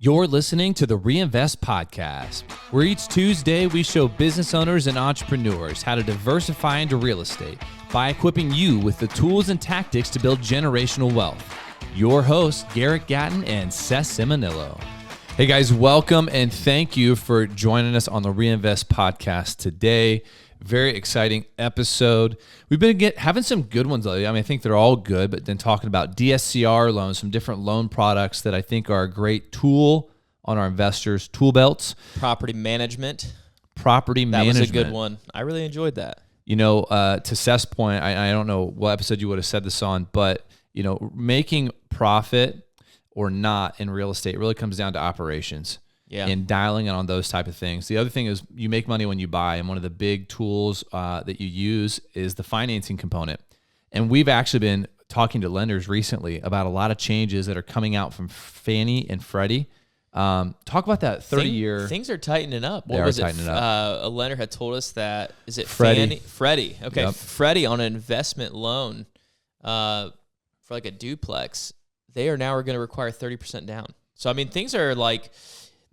You're listening to the Reinvest Podcast, where each Tuesday we show business owners and entrepreneurs how to diversify into real estate by equipping you with the tools and tactics to build generational wealth. Your hosts, Garrett Gatton and Seth Simonillo. Hey guys, welcome and thank you for joining us on the Reinvest Podcast today. Very exciting episode. We've been having some good ones lately. I think they're all good, but then talking about DSCR loans, some different loan products that I think are a great tool on our investors' tool belts. Property management. That was a good one. I really enjoyed that. You know, to Seth's point, I don't know what episode you would have said this on, but, you know, making profit or not in real estate really comes down to operations. Yeah. And dialing in on those type of things. The other thing is you make money when you buy, and one of the big tools that you use is the financing component. And we've actually been talking to lenders recently about a lot of changes that are coming out from Fannie and Freddie. Talk about that 30-year. Things are tightening up. What was it? A lender had told us that, is it Freddie? Freddie. Okay. Yep. Freddie on an investment loan for like a duplex, they are now going to require 30% down. So, things are like,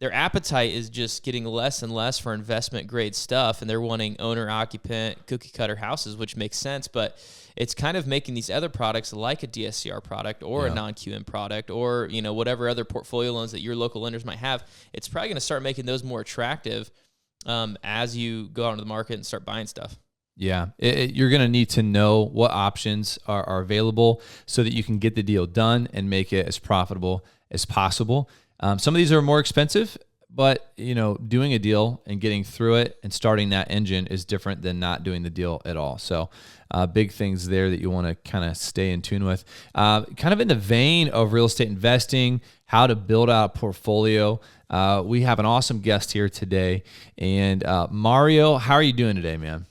their appetite is just getting less and less for investment grade stuff, and they're wanting owner occupant cookie cutter houses, which makes sense, but it's kind of making these other products like a DSCR product or a non-QM product or, you know, whatever other portfolio loans that your local lenders might have. It's probably going to start making those more attractive as you go out into the market and start buying stuff. Yeah, you're going to need to know what options are available so that you can get the deal done and make it as profitable as possible. Some of these are more expensive, but, you know, doing a deal and getting through it and starting that engine is different than not doing the deal at all. So big things there that you want to kind of stay in tune with. Kind of in the vein of real estate investing, how to build out a portfolio. We have an awesome guest here today. And Mario, how are you doing today, man?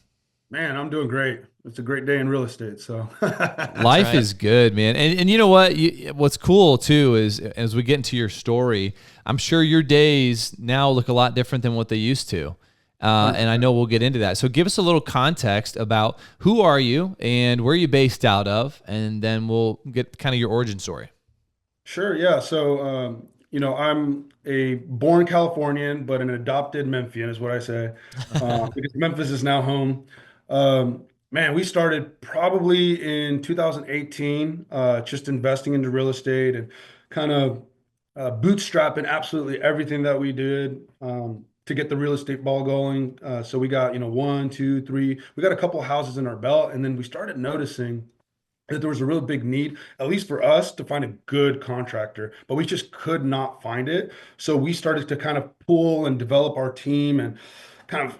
Man, I'm doing great. It's a great day in real estate. So life is good, man. And you know what? What's cool too is as we get into your story, I'm sure your days now look a lot different than what they used to. And I know we'll get into that. So give us a little context about who are you and where are you based out of, and then we'll get kind of your origin story. Sure. Yeah. So, you know, I'm a born Californian, but an adopted Memphian is what I say, because Memphis is now home. Man, we started probably in 2018, just investing into real estate and kind of bootstrapping absolutely everything that we did to get the real estate ball going. So we got, 1, 2, 3, we got a couple of houses in our belt, and then we started noticing that there was a real big need, at least for us, to find a good contractor, but we just could not find it. So we started to kind of pull and develop our team, and kind of,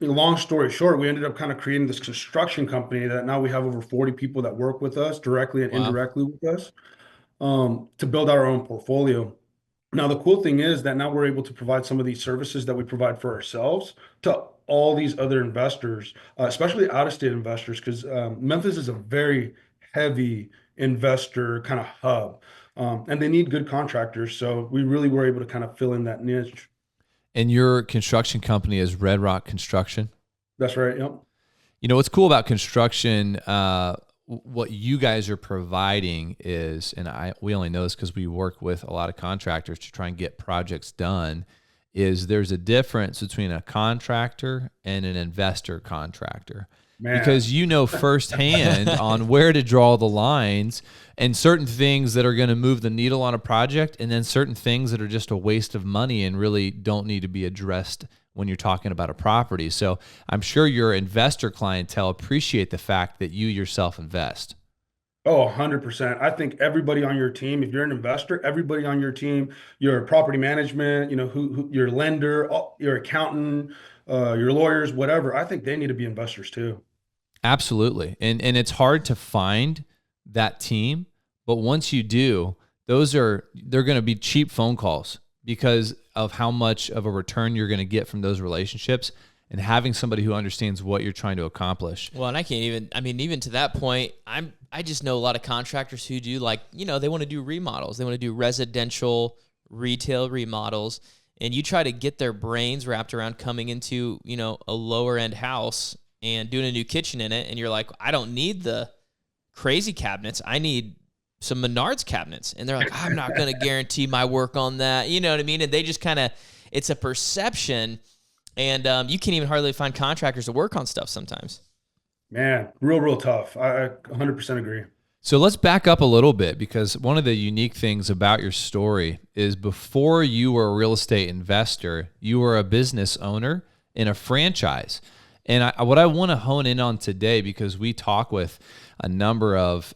long story short, we ended up kind of creating this construction company that now we have over 40 people that work with us directly and indirectly with us to build our own portfolio. Now, the cool thing is that now we're able to provide some of these services that we provide for ourselves to all these other investors, especially out-of-state investors, because Memphis is a very heavy investor kind of hub, and they need good contractors. So we really were able to kind of fill in that niche. And your construction company is Red Rock Construction? That's right, yep. You know, what's cool about construction, what you guys are providing is, and we only know this because we work with a lot of contractors to try and get projects done, is there's a difference between a contractor and an investor contractor. Man. Because you know firsthand on where to draw the lines and certain things that are going to move the needle on a project, and then certain things that are just a waste of money and really don't need to be addressed when you're talking about a property. So I'm sure your investor clientele appreciate the fact that you yourself invest. Oh, 100%. I think everybody on your team, if you're an investor, everybody on your team, your property management, who your lender, your accountant, your lawyers, whatever, I think they need to be investors too. Absolutely. And it's hard to find that team, but once you do, they're going to be cheap phone calls because of how much of a return you're going to get from those relationships and having somebody who understands what you're trying to accomplish. Well, and I can't even to that point, I just know a lot of contractors who do, like, they want to do remodels. They want to do residential retail remodels, and you try to get their brains wrapped around coming into, a lower end house and doing a new kitchen in it, and you're like, I don't need the crazy cabinets. I need some Menards cabinets, and they're like, I'm not going to guarantee my work on that. You know what I mean? And they just kind of, it's a perception, and you can't even hardly find contractors to work on stuff sometimes. Man, real tough. I 100% agree. So let's back up a little bit, because one of the unique things about your story is before you were a real estate investor, you were a business owner in a franchise. And what I want to hone in on today, because we talk with a number of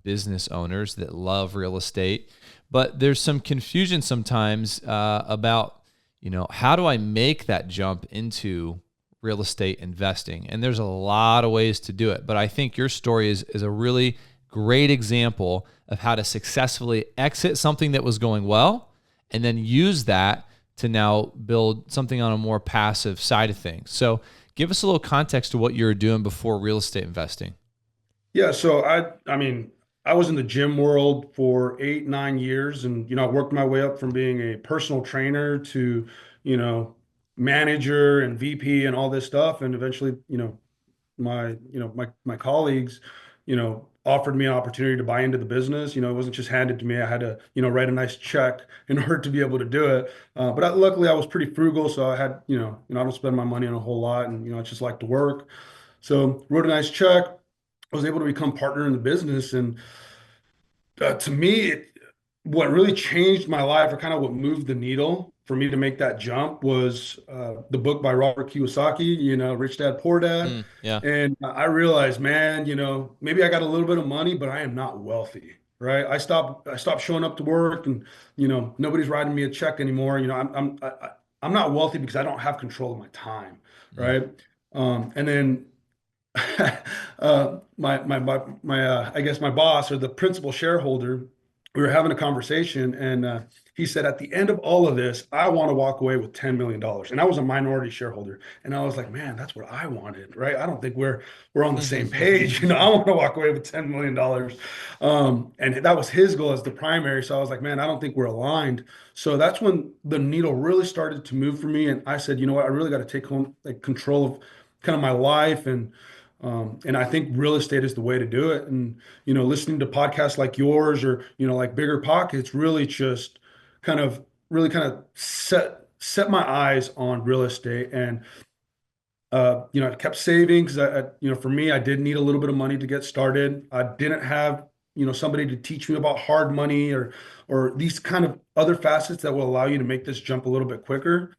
business owners that love real estate, but there's some confusion sometimes about, how do I make that jump into real estate investing? And there's a lot of ways to do it. But I think your story is a really great example of how to successfully exit something that was going well and then use that to now build something on a more passive side of things. So give us a little context to what you were doing before real estate investing. Yeah, so I mean, I was in the gym world for 8, 9 years, and I worked my way up from being a personal trainer to, you know, manager and VP and all this stuff. And eventually, my colleagues, offered me an opportunity to buy into the business. It wasn't just handed to me. I had to, write a nice check in order to be able to do it. Luckily I was pretty frugal, so I had, I don't spend my money on a whole lot, and I just like to work. So wrote a nice check. I was able to become partner in the business, and to me, what really changed my life, or kind of what moved the needle for me to make that jump, was the book by Robert Kiyosaki, Rich Dad Poor Dad. Yeah. And I realized, man, maybe I got a little bit of money, but I am not wealthy, right? I stopped showing up to work, and nobody's writing me a check anymore. I'm not wealthy because I don't have control of my time, right? And then I guess my boss, or the principal shareholder, we were having a conversation, and he said, at the end of all of this, I want to walk away with $10 million. And I was a minority shareholder. And I was like, man, that's what I wanted, right? I don't think we're on the same page. I want to walk away with $10 million. And that was his goal as the primary. So I was like, man, I don't think we're aligned. So that's when the needle really started to move for me. And I said, you know what, I really got to take home control of kind of my life. And I think real estate is the way to do it. And, listening to podcasts like yours, or, like Bigger Pockets, really just kind of set my eyes on real estate. And, I kept saving, because for me, I did need a little bit of money to get started. I didn't have, somebody to teach me about hard money, or these kind of other facets that will allow you to make this jump a little bit quicker.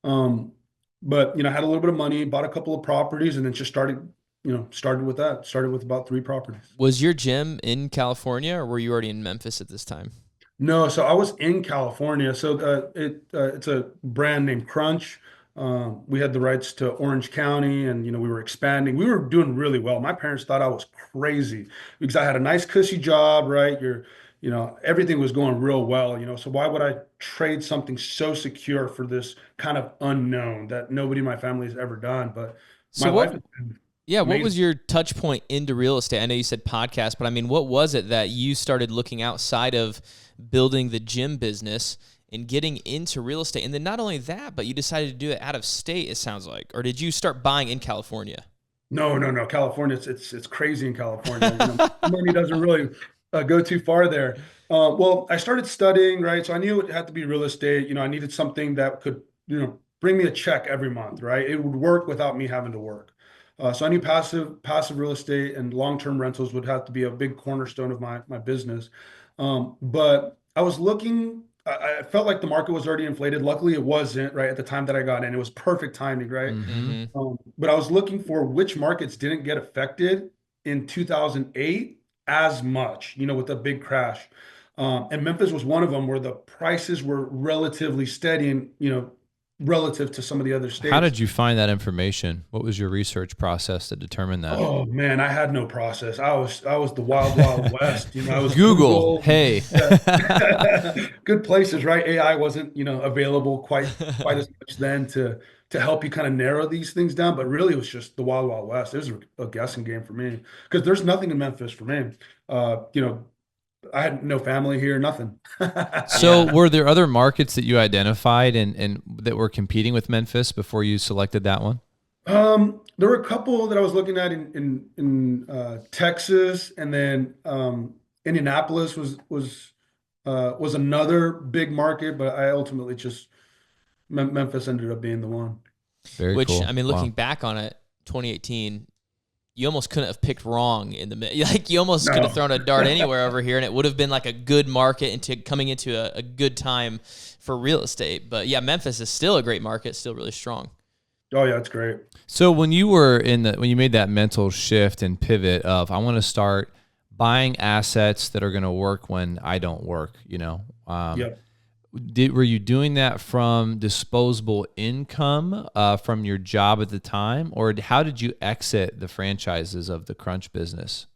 But, I had a little bit of money, bought a couple of properties, and then just started with that. Started with about 3 properties. Was your gym in California, or were you already in Memphis at this time? No, so I was in California. So it's a brand named Crunch. We had the rights to Orange County, and we were expanding. We were doing really well. My parents thought I was crazy because I had a nice cushy job, right? Everything was going real well. So why would I trade something so secure for this kind of unknown that nobody in my family has ever done? But my life has been Yeah, what amazing. was your touch point into real estate? I know you said podcast, but I mean, what was it that you started looking outside of building the gym business and getting into real estate? And then not only that, but you decided to do it out of state, it sounds like. Or did you start buying in California? No. California, it's crazy in California. Money doesn't really go too far there. Well, I started studying, right? So I knew it had to be real estate. I needed something that could, bring me a check every month, right? It would work without me having to work. So I knew passive real estate and long-term rentals would have to be a big cornerstone of my business. But I was looking, I felt like the market was already inflated. Luckily, it wasn't, right, at the time that I got in. It was perfect timing, right? But I was looking for which markets didn't get affected in 2008 as much, with a big crash. And Memphis was one of them, where the prices were relatively steady, and, relative to some of the other states. How did you find that information? What was your research process to determine that? Oh man, I had no process. I was the wild west. I was Google. Hey, good places, right? AI wasn't available quite as much then to help you kind of narrow these things down. But really, it was just the wild west. It was a guessing game for me, because there's nothing in Memphis for me. I had no family here, nothing. So were there other markets that you identified and that were competing with Memphis before you selected that one? There were a couple that I was looking at in Texas, and then Indianapolis was another big market, but I ultimately just Memphis ended up being the one. Very Which, I cool. mean, looking Wow. back on it, 2018, you almost couldn't have picked wrong in the like you almost could have No. thrown a dart anywhere over here, and it would have been like a good market into coming into a good time for real estate. But yeah, Memphis is still a great market, still really strong. Oh yeah, it's great. So when you were when you made that mental shift and pivot of I want to start buying assets that are going to work when I don't work, Yeah. were you doing that from disposable income from your job at the time, or how did you exit the franchises of the Crunch business?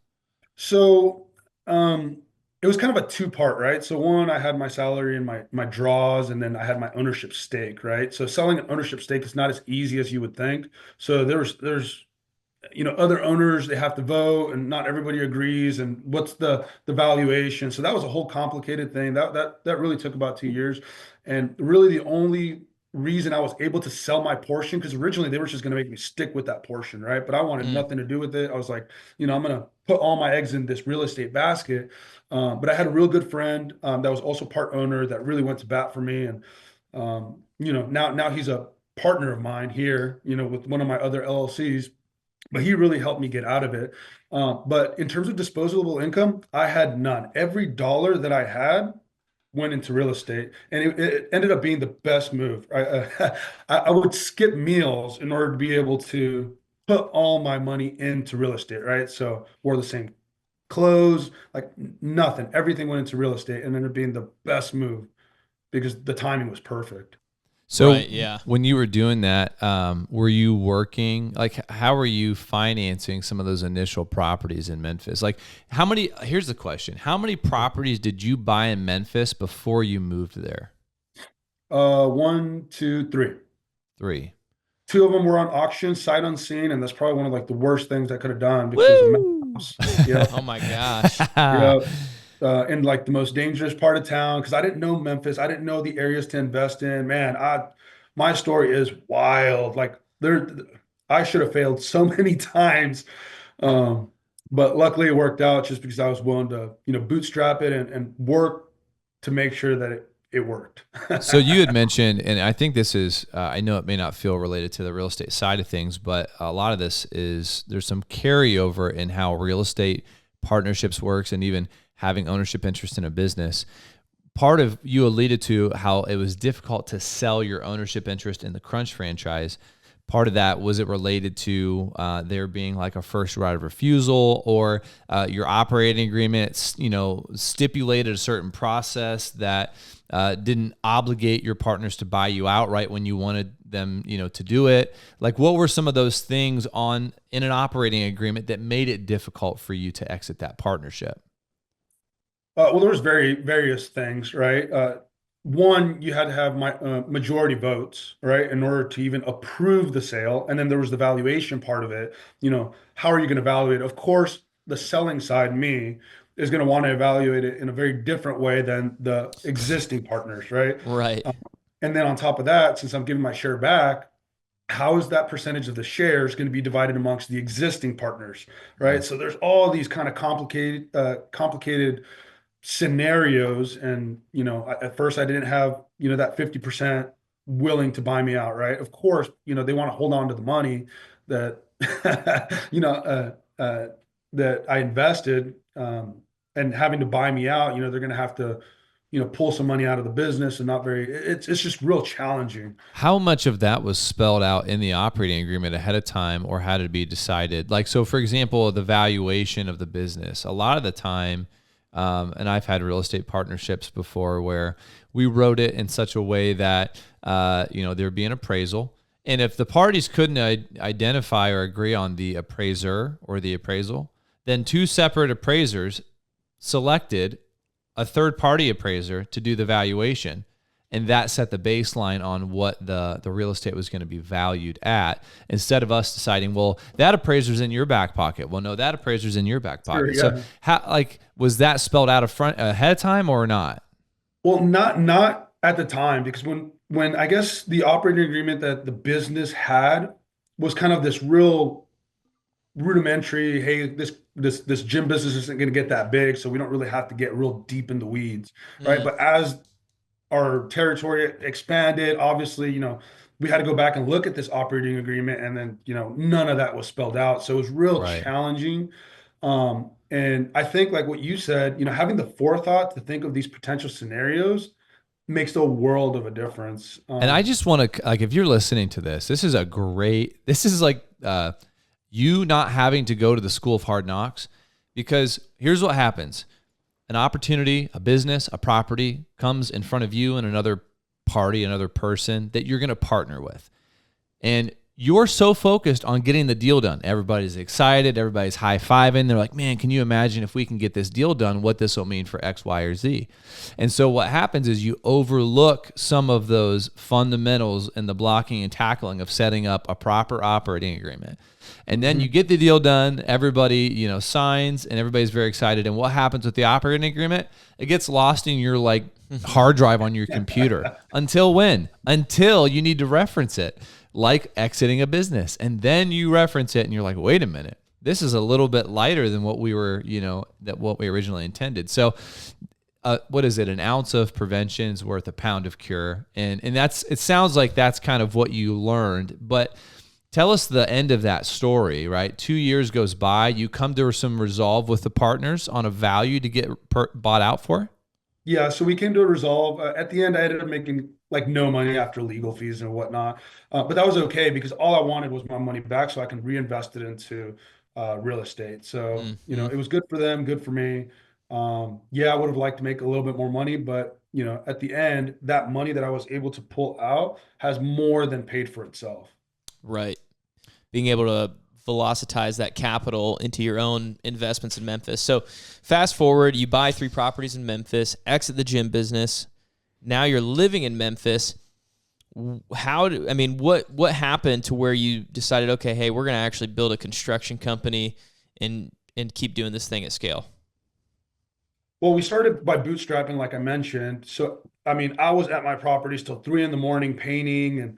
So it was kind of a two-part, right? So one, I had my salary and my draws, and then I had my ownership stake, right? So selling an ownership stake is not as easy as you would think. So there's other owners, they have to vote and not everybody agrees, and what's the valuation. So that was a whole complicated thing that really took about 2 years. And really the only reason I was able to sell my portion, because originally they were just going to make me stick with that portion, right? But I wanted Mm. nothing to do with it. I was like, I'm going to put all my eggs in this real estate basket. But I had a real good friend that was also part owner that really went to bat for me. And now he's a partner of mine here, with one of my other LLCs, but he really helped me get out of it. But in terms of disposable income, I had none. Every dollar that I had went into real estate, and it ended up being the best move. I would skip meals in order to be able to put all my money into real estate, right? So wore the same clothes, like nothing. Everything went into real estate, and ended up being the best move because the timing was perfect. So Right. Yeah. when you were doing that, were you working? Like, how were you financing some of those initial properties in Memphis? Like, how many? Here's the question: how many properties did you buy in Memphis before you moved there? One, two, three. Three. Two of them were on auction, sight unseen, and that's probably one of like the worst things I could have done because it was a Woo! house. Yeah, Oh my gosh. yeah. In like the most dangerous part of town because I didn't know Memphis. I didn't know the areas to invest in. Man, my story is wild. Like I should have failed so many times. Um, but luckily it worked out just because I was willing to, bootstrap it and work to make sure that it worked. So you had mentioned, and I think this is, I know it may not feel related to the real estate side of things, but a lot of this is there's some carryover in how real estate partnerships works and even having ownership interest in a business. Part of you alluded to how it was difficult to sell your ownership interest in the Crunch franchise. Part of that was it related to there being like a first right of refusal, or your operating agreement, stipulated a certain process that didn't obligate your partners to buy you outright when you wanted them, to do it. Like, what were some of those things in an operating agreement that made it difficult for you to exit that partnership? Well, there was various things, right? One, you had to have my majority votes, right, in order to even approve the sale. And then there was the valuation part of it. How are you going to evaluate it? Of course, the selling side, me, is going to want to evaluate it in a very different way than the existing partners, right? Right. And then on top of that, since I'm giving my share back, how is that percentage of the shares going to be divided amongst the existing partners, right? So there's all these kind of complicated scenarios. And at first I didn't have that 50% willing to buy me out, right? Of course, they want to hold on to the money that you know that I invested, and having to buy me out, they're going to have to pull some money out of the business, and not very it's just real challenging. How much of that was spelled out in the operating agreement ahead of time, or had to be decided? Like, so for example, the valuation of the business, a lot of the time, and I've had real estate partnerships before where we wrote it in such a way that, there'd be an appraisal. And if the parties couldn't identify or agree on the appraiser or the appraisal, then two separate appraisers selected a third party appraiser to do the valuation. And that set the baseline on what the real estate was going to be valued at, instead of us deciding, well, that appraiser's in your back pocket. Well, no, that appraiser's in your back Sure, pocket. So yeah. was that spelled out ahead of time or not? Well, not at the time, because when I guess the operating agreement that the business had was kind of this real rudimentary, hey, this gym business isn't going to get that big, so we don't really have to get real deep in the weeds, right? Mm, But as our territory expanded, obviously, we had to go back and look at this operating agreement, and then, none of that was spelled out. So it was real Right. challenging. And I think, like what you said, having the forethought to think of these potential scenarios makes a world of a difference. And I just want to, like, if you're listening to this, this is like you not having to go to the school of hard knocks, because here's what happens. An opportunity, a business, a property comes in front of you and another party, another person that you're going to partner with. And you're so focused on getting the deal done. Everybody's excited. Everybody's high-fiving. They're like, man, can you imagine if we can get this deal done, what this will mean for X, Y, or Z? And so what happens is you overlook some of those fundamentals in the blocking and tackling of setting up a proper operating agreement. And then you get the deal done. Everybody, signs, and everybody's very excited. And what happens with the operating agreement? It gets lost in your hard drive on your computer. Until when? Until you need to reference it, like exiting a business. And then you reference it and you're like, wait a minute, this is a little bit lighter than what we were, what we originally intended. So what is it? An ounce of prevention is worth a pound of cure. And it sounds like that's kind of what you learned, but tell us the end of that story, right? 2 years goes by, you come to some resolve with the partners on a value to get bought out for? Yeah, so we came to a resolve. At the end, I ended up making like no money after legal fees and whatnot. But that was okay because all I wanted was my money back so I can reinvest it into real estate. So, mm. it was good for them, good for me. Yeah, I would have liked to make a little bit more money, but at the end, that money that I was able to pull out has more than paid for itself. Right. Being able to velocitize that capital into your own investments in Memphis. So fast forward, you buy 3 properties in Memphis, exit the gym business. Now you're living in Memphis. What happened to where you decided, okay, hey, we're going to actually build a construction company and keep doing this thing at scale? Well, we started by bootstrapping, like I mentioned. So, I was at my properties till 3 in the morning painting and,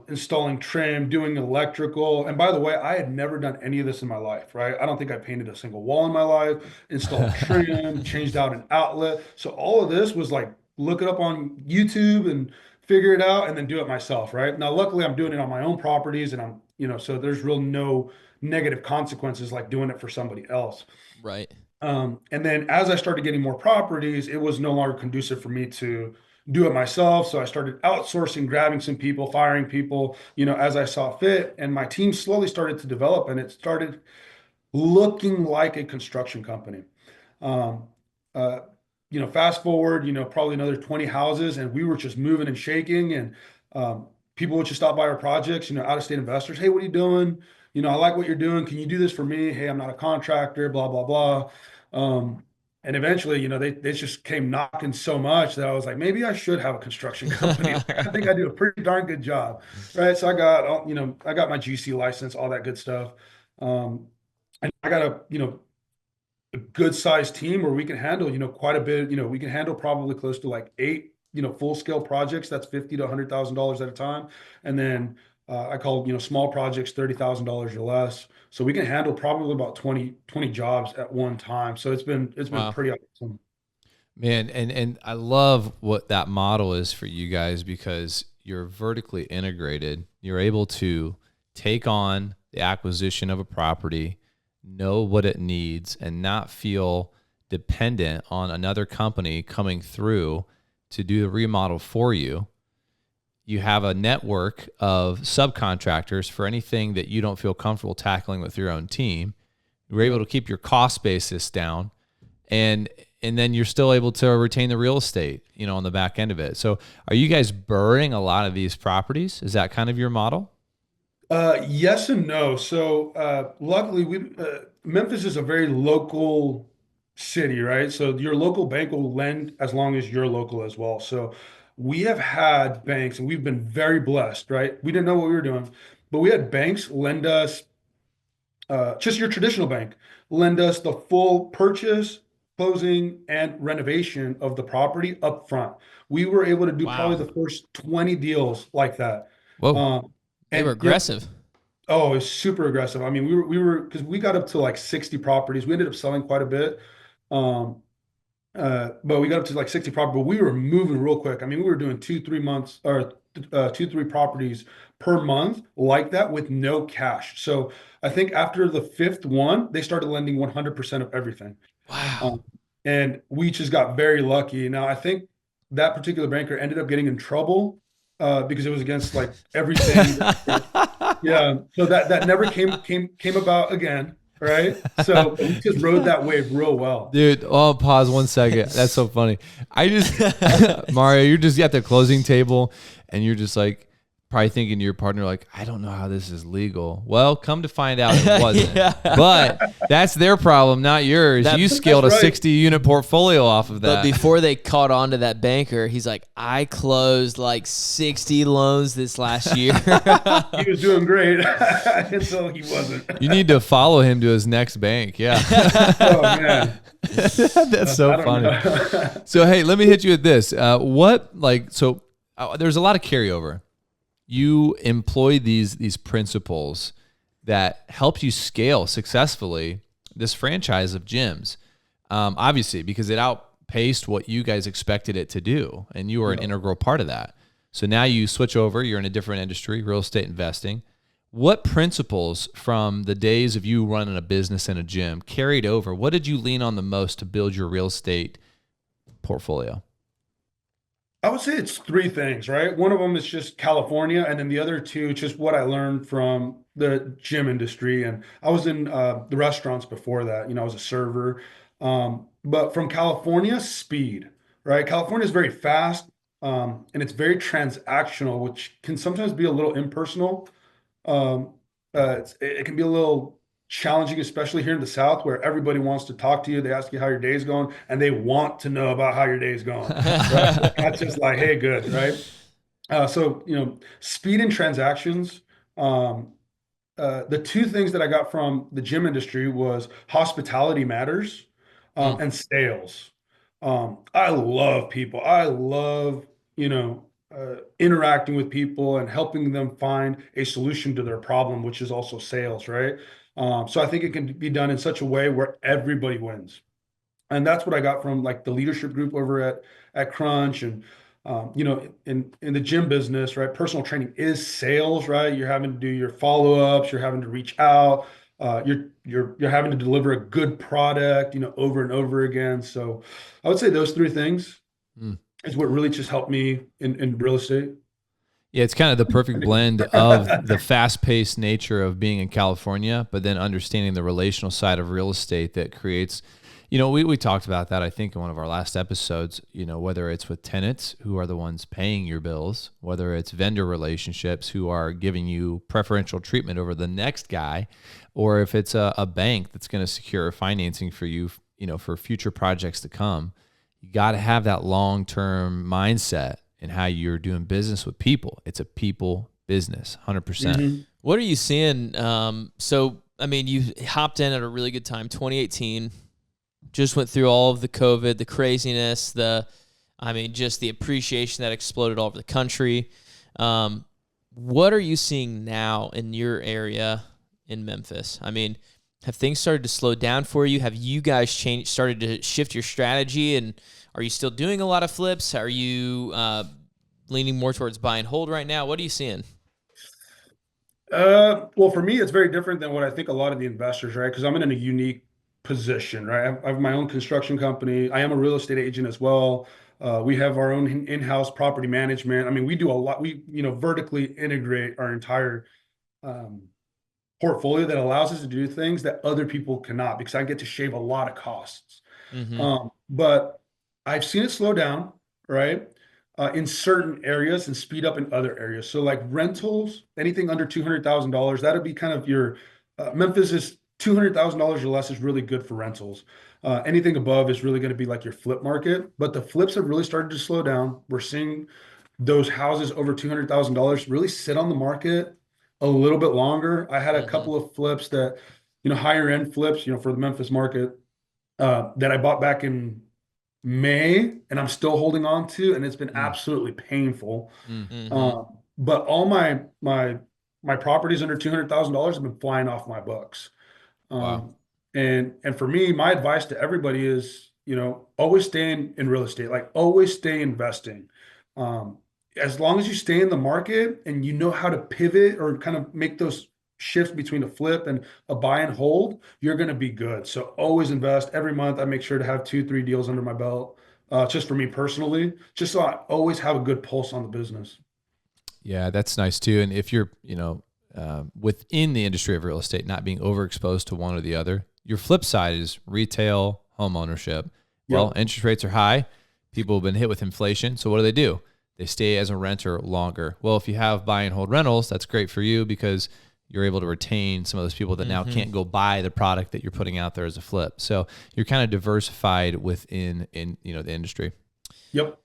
installing trim, doing electrical. And by the way, I had never done any of this in my life, right? I don't think I painted a single wall in my life, installed trim, changed out an outlet. So all of this was like, look it up on YouTube and figure it out and then do it myself, right? Now, luckily, I'm doing it on my own properties and so there's real no negative consequences like doing it for somebody else. Right. And then as I started getting more properties, it was no longer conducive for me to do it myself. So I started outsourcing, grabbing some people, firing people, as I saw fit. And my team slowly started to develop and it started looking like a construction company. Um, uh, Fast forward, probably another 20 houses and we were just moving and shaking and people would just stop by our projects, out of state investors. Hey, what are you doing? I like what you're doing. Can you do this for me? Hey, I'm not a contractor, blah, blah, blah. Um, and eventually, they just came knocking so much that I was like, maybe I should have a construction company. Like, I think I do a pretty darn good job, right? So I got, I got my GC license, all that good stuff. And I got a good sized team where we can handle, quite a bit. We can handle probably close to like 8, full scale projects. That's $50 to $100,000 at a time, and then I call small projects $30,000 or less. So we can handle probably about 20 jobs at one time. So it's been Wow. pretty awesome. Man, and I love what that model is for you guys because you're vertically integrated. You're able to take on the acquisition of a property, know what it needs, and not feel dependent on another company coming through to do the remodel for you. You have a network of subcontractors for anything that you don't feel comfortable tackling with your own team. You're able to keep your cost basis down, and then you're still able to retain the real estate, on the back end of it. So are you guys burning a lot of these properties? Is that kind of your model? Yes and no. So luckily, Memphis is a very local city, right? So your local bank will lend as long as you're local as well. So we have had banks, and we've been very blessed, right? We didn't know what we were doing, but we had banks lend us, just your traditional bank, lend us the full purchase, closing, and renovation of the property up front. We were able to do Wow. probably the first 20 deals like that. Whoa. Um, They were and aggressive. Oh, it's super aggressive. I mean, because we got up to like 60 properties. We ended up selling quite a bit. Um, but we got up to like 60 properties, but we were moving real quick. I mean, we were doing 2, 3 months or 2, 3 properties per month like that with no cash. So I think after the fifth one, they started lending 100% of everything. Wow. Um, and we just got very lucky. Now, I think that particular banker ended up getting in trouble because it was against like everything. Yeah, so that never came about again, right? So we just rode that wave real well. Dude, oh, pause 1 second. That's so funny. I just, Mario, you're just at the closing table and you're just like, probably thinking to your partner, like, I don't know how this is legal. Well, come to find out it wasn't. Yeah. But that's their problem, not yours. That- You That's scaled a right. 60 unit portfolio off of But that. before they caught on to that banker, he's like, I closed like 60 loans this last year. He was doing great until he wasn't. You need to follow him to his next bank. Yeah. Oh man, That's so I don't funny. know. So, hey, let me hit you with this. There's a lot of carryover. You employ these principles that help you scale successfully this franchise of gyms. Obviously, because it outpaced what you guys expected it to do, and you were an integral part of that. So now you switch over. You're in a different industry, real estate investing. What principles from the days of you running a business in a gym carried over? What did you lean on the most to build your real estate portfolio? I would say it's three things, right? One of them is just California, and then the other two, just what I learned from the gym industry. And I was in the restaurants before that. I was a server. But from California, speed, right? California is very fast, and it's very transactional, which can sometimes be a little impersonal. Um, it can be a little challenging, especially here in the South, where everybody wants to talk to you. They ask you how your day's going, and they want to know about how your day's going, right? Not just like, hey, good, right? So, speed and transactions. Um, the two things that I got from the gym industry was hospitality matters, Mm, and sales. I love people. I love, interacting with people and helping them find a solution to their problem, which is also sales, right? So I think it can be done in such a way where everybody wins. And that's what I got from like the leadership group over at Crunch. And in the gym business, right, personal training is sales, right? You're having to do your follow-ups, you're having to reach out, you're having to deliver a good product, over and over again. So I would say those three things Mm. is what really just helped me in real estate. Yeah, it's kind of the perfect blend of the fast-paced nature of being in California, but then understanding the relational side of real estate that creates, we talked about that, I think, in one of our last episodes, whether it's with tenants who are the ones paying your bills, whether it's vendor relationships who are giving you preferential treatment over the next guy, or if it's a bank that's going to secure financing for you, for future projects to come. You got to have that long-term mindset in how you're doing business with people. It's a people business, 100%. What are you seeing? I mean, you hopped in at a really good time, 2018, just went through all of the COVID, the craziness, just the appreciation that exploded all over the country. What are you seeing now in your area in Memphis? I mean, have things started to slow down for you? Have you guys started to shift your strategy? And are you still doing a lot of flips? Are you leaning more towards buy and hold right now? What are you seeing? Well, for me, it's very different than what I think a lot of the investors, right? Because I'm in a unique position, right? I have my own construction company. I am a real estate agent as well. We have our own in-house property management. I mean, we do a lot. We, vertically integrate our entire um, portfolio that allows us to do things that other people cannot because I get to shave a lot of costs. Mm-hmm. But I've seen it slow down, right? In certain areas and speed up in other areas. So like rentals, anything under $200,000, that'd be kind of your Memphis is $200,000 or less is really good for rentals. Anything above is really going to be like your flip market. But the flips have really started to slow down. We're seeing those houses over $200,000 really sit on the market a little bit longer. I had a Mm-hmm. couple of flips that, higher end flips, for the Memphis market that I bought back in May, and I'm still holding on to, and it's been Mm, absolutely painful. mm. Mm-hmm. But all my my properties under $200,000 have been flying off my books. Wow. And for me, my advice to everybody is, always stay in real estate, like always stay investing. Um, as long as you stay in the market and you know how to pivot or kind of make those shifts between a flip and a buy and hold, you're going to be good. So always invest. Every month, I make sure to have 2, 3 deals under my belt, just for me personally, just so I always have a good pulse on the business. Yeah, that's nice too. And if you're, within the industry of real estate, not being overexposed to one or the other, your flip side is retail home ownership. Well, Yep. interest rates are high. People have been hit with inflation. So what do? They stay as a renter longer. Well, if you have buy and hold rentals, that's great for you because you're able to retain some of those people that now can't go buy the product that you're putting out there as a flip. So you're kind of diversified within the industry. Yep.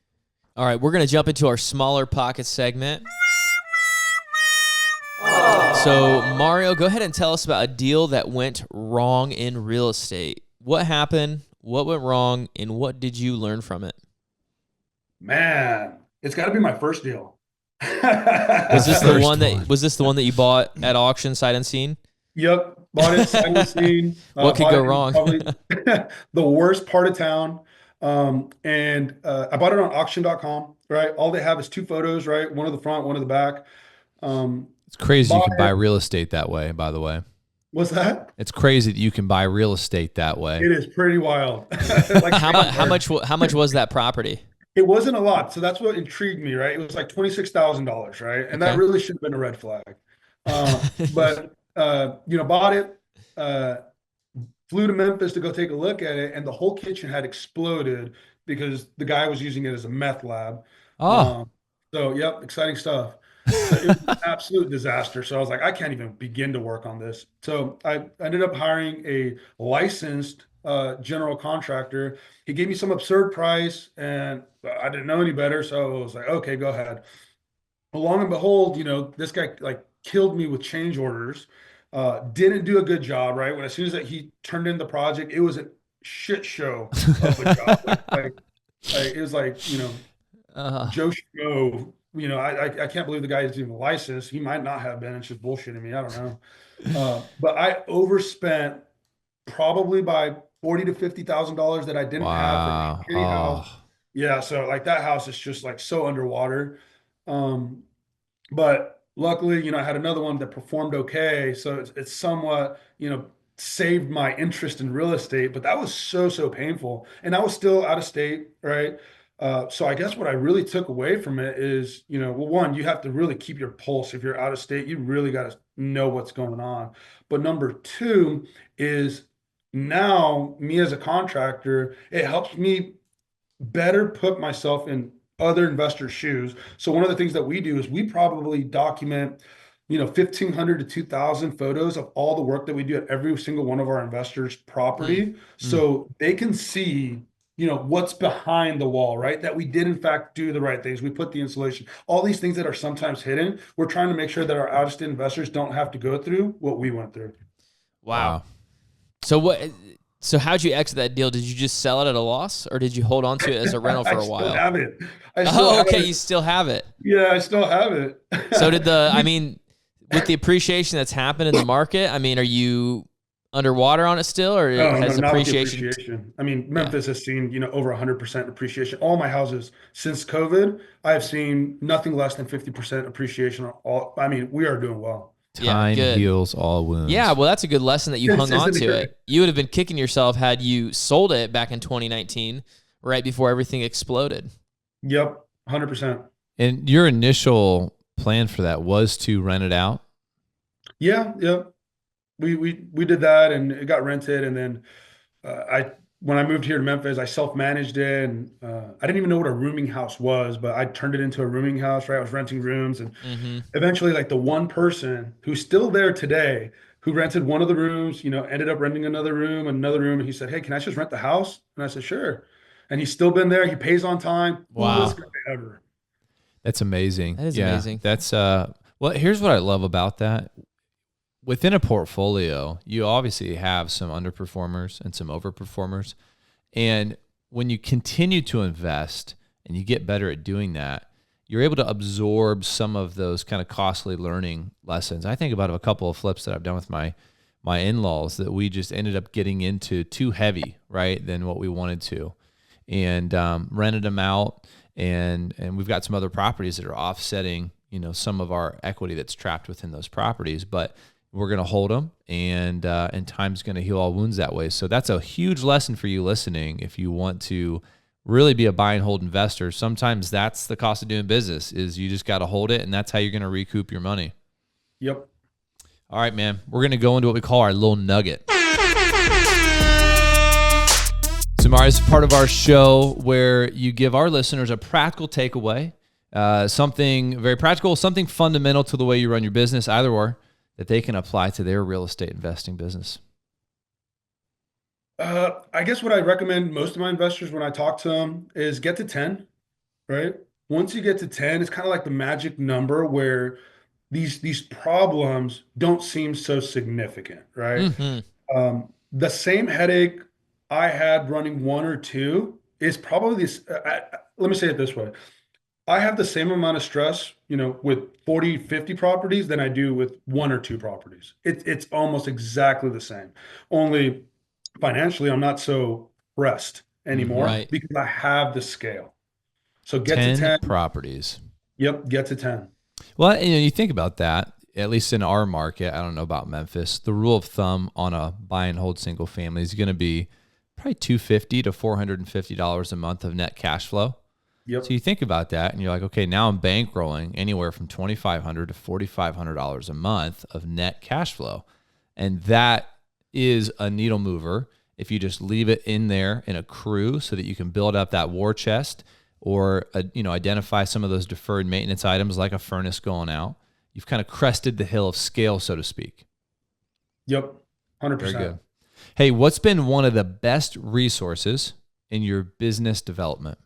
All right, we're going to jump into our smaller pocket segment. So, Mario, go ahead and tell us about a deal that went wrong in real estate. What happened? What went wrong? And what did you learn from it? Man, it's got to be my first deal. Was this the one that you bought at auction sight unseen? Yep. Bought it, sight unseen. What could Bought go it in wrong? Probably the worst part of town. And I bought it on auction.com, right? All they have is 2 photos, right? One of the front, one of the back. It's crazy you Bought can buy it. real estate that way, by the way. What's that? It's crazy that you can buy real estate that way. It is pretty wild. Like How much was that property? It wasn't a lot, so that's what intrigued me, right? It was like $26,000, right? And that Okay. really should have been a red flag. But bought it, flew to Memphis to go take a look at it, and the whole kitchen had exploded because the guy was using it as a meth lab. Oh, So, yep, exciting stuff. So it was an absolute disaster. So I was like, I can't even begin to work on this. So I ended up hiring a licensed general contractor. He gave me some absurd price, and I didn't know any better. So I was like, okay, go ahead. Well, long and behold, this guy like killed me with change orders. Didn't do a good job, right? As soon as that he turned in the project, it was a shit show of a job. It was like, Joe Schmo. I can't believe the guy is even licensed. He might not have been. It's just bullshitting me. I don't know. But I overspent probably by $40,000 to $50,000 that I didn't have for wow. a shitty house. Oh, Yeah, so like that house is just like so underwater. Um, but luckily, I had another one that performed okay. So it's somewhat, saved my interest in real estate, but that was so painful. And I was still out of state, right? So I guess what I really took away from it is, well, one, you have to really keep your pulse. If you're out of state, you really got to know what's going on. But number 2 is now me as a contractor, it helps me better put myself in other investors' shoes. So one of the things that we do is we probably document, 1,500 to 2,000 photos of all the work that we do at every single one of our investors' property, so they can see, what's behind the wall, right? That we did in fact do the right things. We put the insulation, all these things that are sometimes hidden. We're trying to make sure that our out-of-state investors don't have to go through what we went through. Wow. So how'd you exit that deal? Did you just sell it at a loss, or did you hold on to it as a rental for a while? I still have it. Okay. You still have it. Yeah, I still have it. So with the appreciation that's happened in the market, are you underwater on it still, or has not with the appreciation? appreciation. Memphis has seen, over 100% appreciation. All my houses since COVID, I have seen nothing less than 50% appreciation. We are doing well. time heals all wounds. Yeah, well, that's a good lesson that you hung on to great? it. You would have been kicking yourself had you sold it back in 2019, right before everything exploded. Yep, 100%. And your initial plan for that was to rent it out? Yeah. We did that, and it got rented, and then when I moved here to Memphis, I self-managed it, and I didn't even know what a rooming house was, but I turned it into a rooming house, right? I was renting rooms, and eventually, like the one person who's still there today, who rented one of the rooms, ended up renting another room, and he said, "Hey, can I just rent the house?" And I said, "Sure." And he's still been there. He pays on time. Wow. Coolest guy ever. That's amazing. That is amazing. That's well, here's what I love about that. Within a portfolio, you obviously have some underperformers and some overperformers. And when you continue to invest and you get better at doing that, you're able to absorb some of those kind of costly learning lessons. I think about a couple of flips that I've done with my in-laws that we just ended up getting into too heavy, right, than what we wanted to, and rented them out, and we've got some other properties that are offsetting, some of our equity that's trapped within those properties, but we're going to hold them, and time's going to heal all wounds that way. So that's a huge lesson for you listening. If you want to really be a buy and hold investor, sometimes that's the cost of doing business, is you just got to hold it, and that's how you're going to recoup your money. Yep. All right, man. We're going to go into what we call our Lil Nugget. So, Mari, this is part of our show where you give our listeners a practical takeaway, something very practical, something fundamental to the way you run your business, either or, that they can apply to their real estate investing business. I guess what I recommend most of my investors when I talk to them is get to 10, right? Once you get to 10, it's kind of like the magic number where these problems don't seem so significant, right? Mm-hmm. The same headache I had running 1 or 2 is probably this. Let me say it this way. I have the same amount of stress, with 40, 50 properties than I do with 1 or 2 properties. It's almost exactly the same. Only financially, I'm not so pressed anymore Right. because I have the scale. So get 10 to 10 properties. Yep, get to 10. Well, you think about that, at least in our market, I don't know about Memphis, the rule of thumb on a buy and hold single family is going to be probably $250 to $450 a month of net cash flow. Yep. So you think about that and you're like, okay, now I'm bankrolling anywhere from $2,500 to $4,500 a month of net cash flow. And that is a needle mover if you just leave it in there in accrue so that you can build up that war chest, or identify some of those deferred maintenance items like a furnace going out. You've kind of crested the hill of scale, so to speak. Yep, 100%. Very good. Hey, what's been one of the best resources in your business development?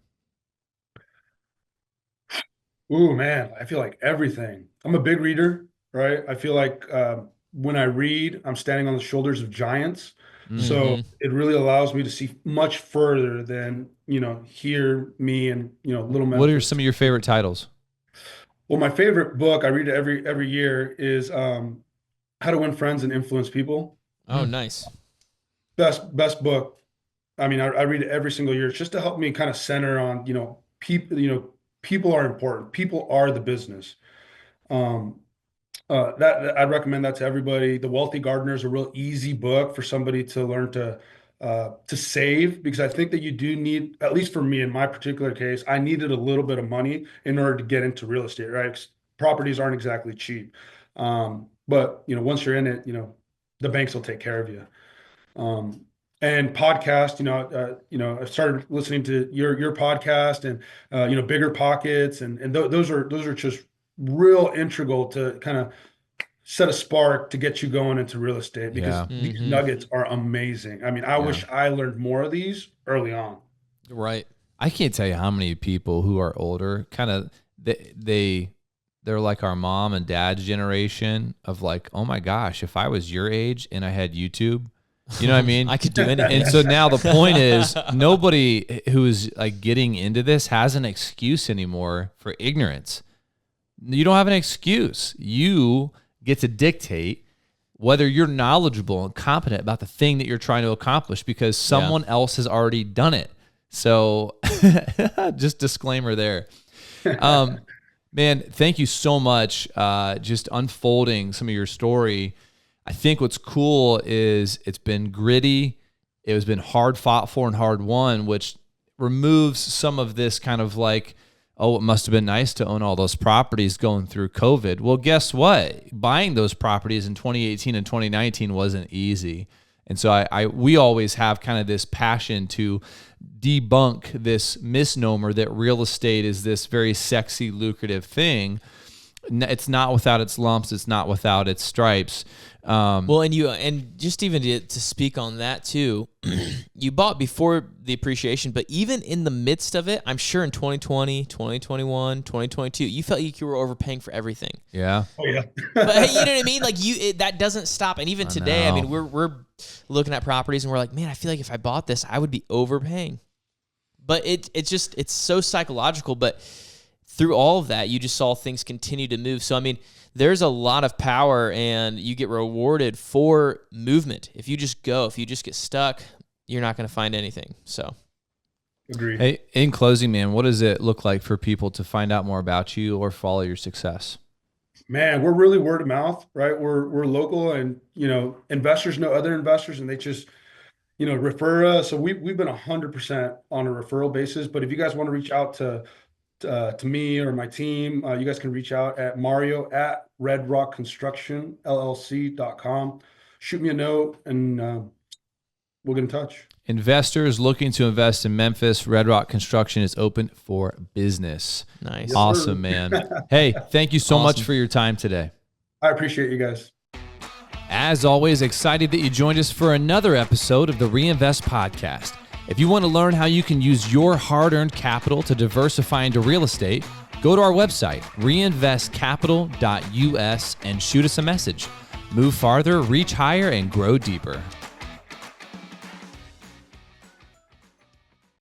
Ooh, man, I feel like everything. I'm a big reader, right? I feel like when I read, I'm standing on the shoulders of giants. So it really allows me to see much further than, hear me and, little Memphis. What are some of your favorite titles? Well, my favorite book, I read it every year, is How to Win Friends and Influence People. Oh, nice. Best book. I mean, I read it every single year. It's just to help me kind of center on, people are important. People are the business. That I'd recommend that to everybody. The Wealthy Gardener is a real easy book for somebody to learn to save, because I think that you do need, at least for me in my particular case, I needed a little bit of money in order to get into real estate, right? 'Cause properties aren't exactly cheap. But once you're in it, the banks will take care of you. And podcast, I started listening to your podcast and Bigger Pockets, and those are just real integral to kind of set a spark to get you going into real estate, because these nuggets are amazing. I mean, I wish I learned more of these early on. Right. I can't tell you how many people who are older, kind of they're like our mom and dad's generation of like, oh my gosh, if I was your age and I had YouTube, you know what I mean? I could do anything. And so now the point is, nobody who is like getting into this has an excuse anymore for ignorance. You don't have an excuse. You get to dictate whether you're knowledgeable and competent about the thing that you're trying to accomplish, because someone else has already done it. So just disclaimer there. Man, thank you so much. Just unfolding some of your story. I think what's cool is it's been gritty. It has been hard fought for and hard won, which removes some of this kind of like, oh, it must have been nice to own all those properties going through COVID. Well, guess what? Buying those properties in 2018 and 2019 wasn't easy. And so we always have kind of this passion to debunk this misnomer that real estate is this very sexy, lucrative thing. It's not without its lumps. It's not without its stripes. Well, and just even to speak on that too, you bought before the appreciation, but even in the midst of it, I'm sure in 2020, 2021, 2022, you felt like you were overpaying for everything. Yeah. Oh yeah. But hey, you know what I mean? Like that doesn't stop. And even today, I mean, we're looking at properties and we're like, man, I feel like if I bought this, I would be overpaying. But it's so psychological. But through all of that, you just saw things continue to move. So, I mean, there's a lot of power, and you get rewarded for movement. If you just go, if you just get stuck, you're not going to find anything. So, Agreed. Hey, in closing, man, what does it look like for people to find out more about you or follow your success? Man, we're really word of mouth, right? We're local, and investors know other investors, and they just refer us. So we've been 100% on a referral basis. But if you guys want to reach out to me or my team, you guys can reach out at Mario at redrockconstructionllc.com. Shoot me a note, and we'll get in touch. Investors looking to invest in Memphis, Red Rock Construction is open for business. Nice. Yes, Awesome, sir. man. Hey, thank you so much Awesome. for your time today. I appreciate you guys. As always, excited that you joined us for another episode of the Reinvest Podcast. If you want to learn how you can use your hard-earned capital to diversify into real estate, go to our website, reinvestcapital.us, and shoot us a message. Move farther, reach higher, and grow deeper.